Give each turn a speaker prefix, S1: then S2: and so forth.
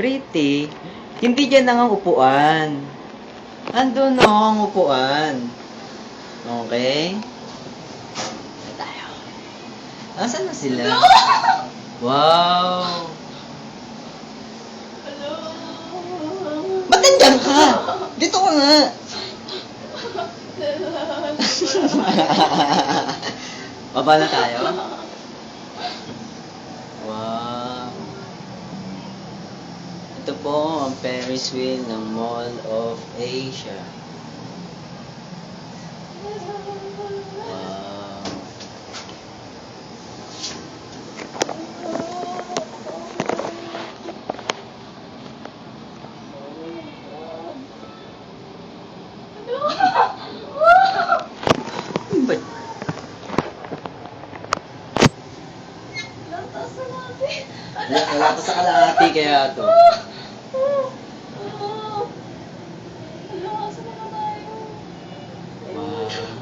S1: Pretty? Hindi dyan ang upuan. Andun no, ang upuan. Okay? Ay tayo. Asan na sila? Wow! Ba't nandyan ka? Dito ka nga! Baba na tayo? Wow! Ito po ang Ferris wheel ng Mall of Asia. Wow! Ba't? Wala pa sa kalahati kaya to. Wow.